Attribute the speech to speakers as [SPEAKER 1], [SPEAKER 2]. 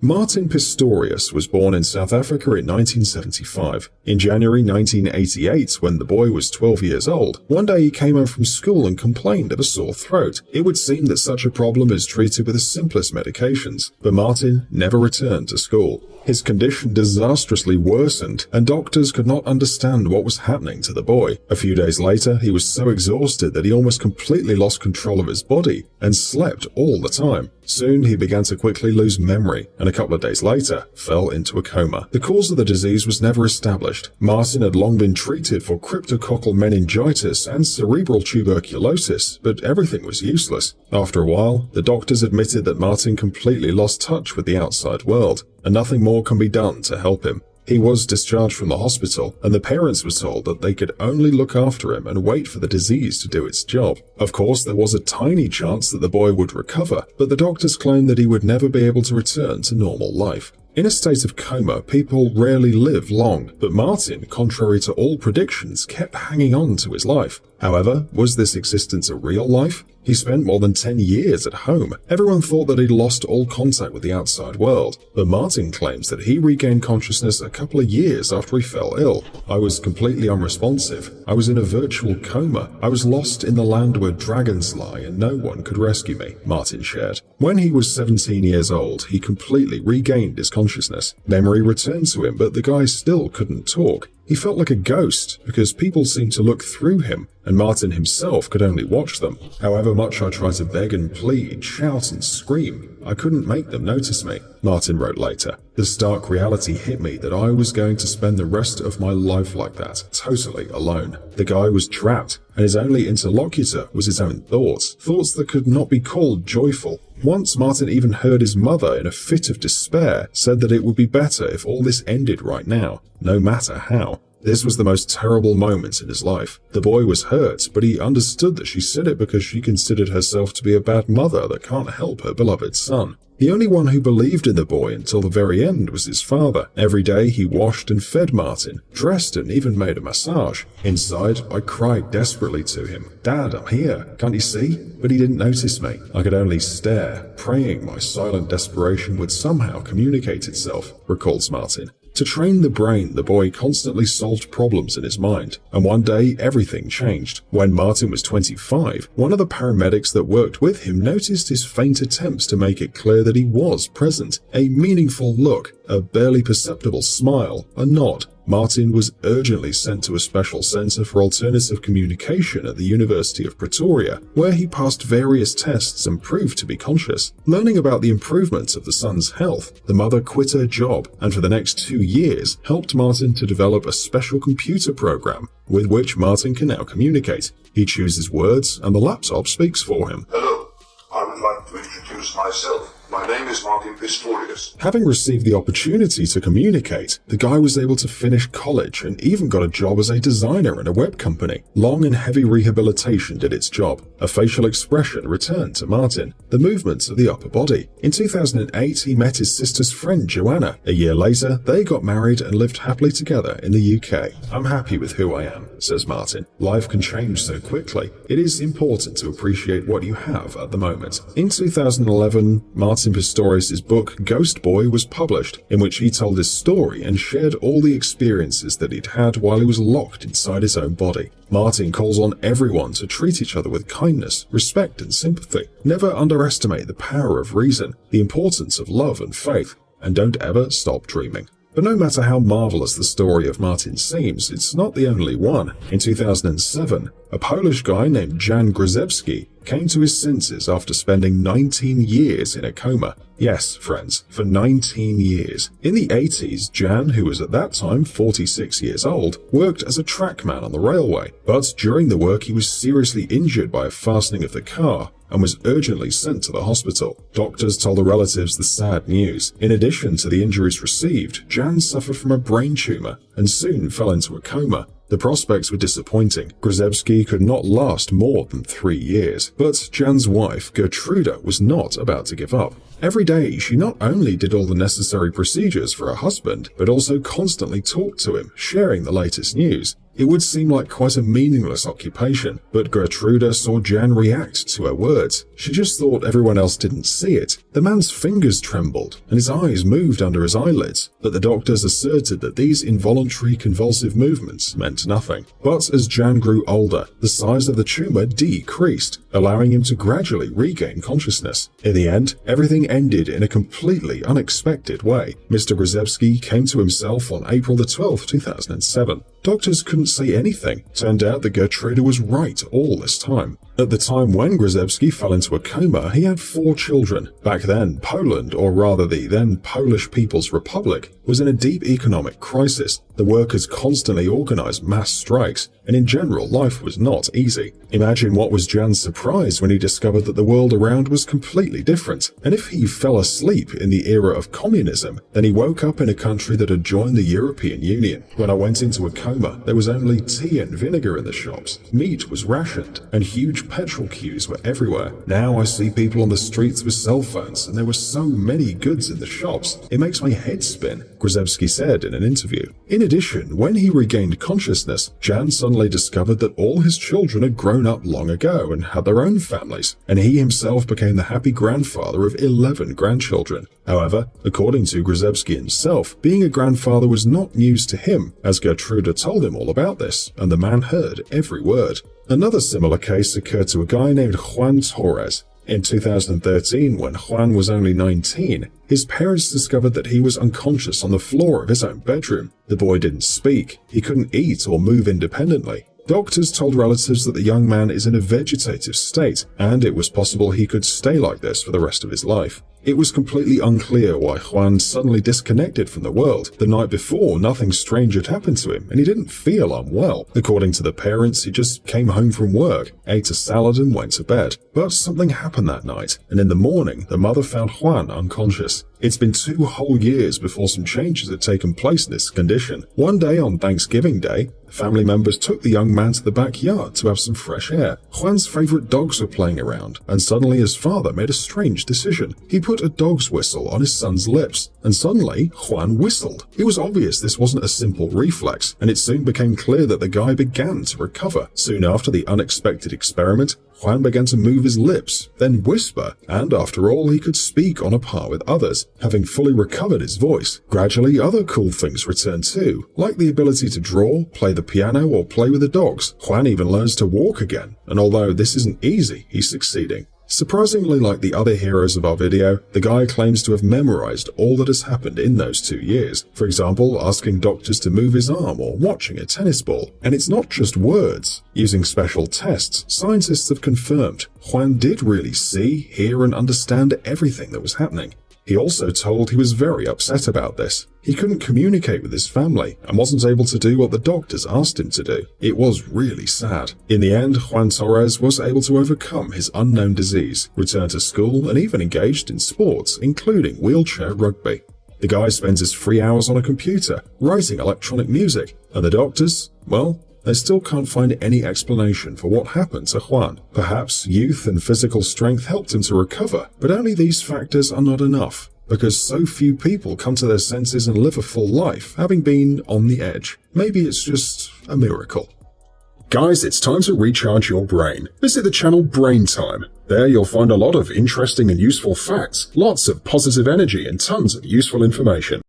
[SPEAKER 1] Martin Pistorius was born in South Africa in 1975. In January 1988, when the boy was 12 years old, one day he came home from school and complained of a sore throat. It would seem that such a problem is treated with the simplest medications, but Martin never returned to school. His condition disastrously worsened, and doctors could not understand what was happening to the boy. A few days later, he was so exhausted that he almost completely lost control of his body and slept all the time. Soon, he began to quickly lose memory, and a couple of days later, fell into a coma. The cause of the disease was never established. Martin had long been treated for cryptococcal meningitis and cerebral tuberculosis, but everything was useless. After a while, the doctors admitted that Martin completely lost touch with the outside world, and nothing more can be done to help him. He was discharged from the hospital, and the parents were told that they could only look after him and wait for the disease to do its job. Of course, there was a tiny chance that the boy would recover, but the doctors claimed that he would never be able to return to normal life. In a state of coma, people rarely live long, but Martin, contrary to all predictions, kept hanging on to his life. However, was this existence a real life? He spent more than 10 years at home. Everyone thought that he'd lost all contact with the outside world, but Martin claims that he regained consciousness a couple of years after he fell ill. I was completely unresponsive. I was in a virtual coma. I was lost in the land where dragons lie and no one could rescue me, Martin shared. When he was 17 years old, he completely regained his consciousness. Memory returned to him, but the guy still couldn't talk. He felt like a ghost because people seemed to look through him, and Martin himself could only watch them. However much I tried to beg and plead, shout and scream, I couldn't make them notice me, Martin wrote later. The stark reality hit me that I was going to spend the rest of my life like that, totally alone. The guy was trapped, and his only interlocutor was his own thoughts that could not be called joyful. Once Martin even heard his mother, in a fit of despair, said that it would be better if all this ended right now, no matter how. This was the most terrible moment in his life. The boy was hurt, but he understood that she said it because she considered herself to be a bad mother that can't help her beloved son. The only one who believed in the boy until the very end was his father. Every day he washed and fed Martin, dressed and even made a massage. Inside, I cried desperately to him, "Dad, I'm here. Can't you see?" But he didn't notice me. I could only stare, praying my silent desperation would somehow communicate itself, recalls Martin. To train the brain, the boy constantly solved problems in his mind, and one day everything changed. When Martin was 25, one of the paramedics that worked with him noticed his faint attempts to make it clear that he was present. A meaningful look, a barely perceptible smile, a nod. Martin was urgently sent to a special center for alternative communication at the University of Pretoria, where he passed various tests and proved to be conscious. Learning about the improvements of the son's health, the mother quit her job and for the next 2 years helped Martin to develop a special computer program with which Martin can now communicate. He chooses words and the laptop speaks for him.
[SPEAKER 2] Hello, I would like to introduce myself. My name is Martin Pistorius.
[SPEAKER 1] Having received the opportunity to communicate, the guy was able to finish college and even got a job as a designer in a web company. Long and heavy rehabilitation did its job. A facial expression returned to Martin, the movements of the upper body. In 2008, he met his sister's friend Joanna. A year later, they got married and lived happily together in the UK. "I'm happy with who I am," says Martin. "Life can change so quickly. It is important to appreciate what you have at the moment." In 2011, Martin Pistorius' book Ghost Boy was published, in which he told his story and shared all the experiences that he'd had while he was locked inside his own body. Martin calls on everyone to treat each other with kindness, respect and sympathy. Never underestimate the power of reason, the importance of love and faith, and don't ever stop dreaming. But no matter how marvelous the story of Martin seems, it's not the only one. In 2007, a Polish guy named Jan Grzebski came to his senses after spending 19 years in a coma. Yes, friends, for 19 years. In the 80s, Jan, who was at that time 46 years old, worked as a trackman on the railway. But during the work, he was seriously injured by a fastening of the car and was urgently sent to the hospital. Doctors told the relatives the sad news. In addition to the injuries received, Jan suffered from a brain tumor and soon fell into a coma. The prospects were disappointing. Grzebski could not last more than 3 years. But Jan's wife, Gertruda, was not about to give up. Every day, she not only did all the necessary procedures for her husband, but also constantly talked to him, sharing the latest news. It would seem like quite a meaningless occupation, but Gertruda saw Jan react to her words. She just thought everyone else didn't see it. The man's fingers trembled, and his eyes moved under his eyelids, but the doctors asserted that these involuntary convulsive movements meant nothing. But as Jan grew older, the size of the tumor decreased, allowing him to gradually regain consciousness. In the end, everything ended in a completely unexpected way. Mr. Grzebski came to himself on April the 12th, 2007. Doctors couldn't say anything. Turned out that Gertruda was right all this time. At the time when Grzebski fell into a coma, he had 4 children. Back then, Poland, or rather the then Polish People's Republic, was in a deep economic crisis. The workers constantly organized mass strikes, and in general, life was not easy. Imagine what was Jan's surprise when he discovered that the world around was completely different. And if he fell asleep in the era of communism, then he woke up in a country that had joined the European Union. When I went into a coma, there was only tea and vinegar in the shops. Meat was rationed, and huge petrol queues were everywhere. Now I see people on the streets with cell phones, and there were so many goods in the shops. It makes my head spin, Grzebski said in an interview. In addition, when he regained consciousness, Jan suddenly discovered that all his children had grown up long ago and had their own families, and he himself became the happy grandfather of 11 grandchildren. However, according to Grzebski himself, being a grandfather was not news to him, as Gertruda told him all about this, and the man heard every word. Another similar case occurred to a guy named Juan Torres. In 2013, when Juan was only 19, his parents discovered that he was unconscious on the floor of his own bedroom. The boy didn't speak, he couldn't eat or move independently. Doctors told relatives that the young man is in a vegetative state, and it was possible he could stay like this for the rest of his life. It was completely unclear why Juan suddenly disconnected from the world. The night before, nothing strange had happened to him, and he didn't feel unwell. According to the parents, he just came home from work, ate a salad and went to bed. But something happened that night, and in the morning, the mother found Juan unconscious. It's been 2 whole years before some changes had taken place in this condition. One day on Thanksgiving Day, family members took the young man to the backyard to have some fresh air. Juan's favorite dogs were playing around, and suddenly his father made a strange decision. He put a dog's whistle on his son's lips, and suddenly Juan whistled. It was obvious this wasn't a simple reflex, and it soon became clear that the guy began to recover. Soon after the unexpected experiment, Juan began to move his lips, then whisper, and after all, he could speak on a par with others, having fully recovered his voice. Gradually, other cool things returned too, like the ability to draw, play the piano, or play with the dogs. Juan even learns to walk again, and although this isn't easy, he's succeeding. Surprisingly, like the other heroes of our video, the guy claims to have memorized all that has happened in those 2 years. For example, asking doctors to move his arm or watching a tennis ball. And it's not just words. Using special tests, scientists have confirmed Juan did really see, hear, and understand everything that was happening. He also told he was very upset about this. He couldn't communicate with his family and wasn't able to do what the doctors asked him to do. It was really sad. In the end, Juan Torres was able to overcome his unknown disease, return to school, and even engaged in sports, including wheelchair rugby. The guy spends his free hours on a computer, writing electronic music, and the doctors, well, they still can't find any explanation for what happened to Juan. Perhaps youth and physical strength helped him to recover, but only these factors are not enough, because so few people come to their senses and live a full life, having been on the edge. Maybe it's just a miracle. Guys, it's time to recharge your brain. Visit the channel Brain Time. There you'll find a lot of interesting and useful facts, lots of positive energy, and tons of useful information.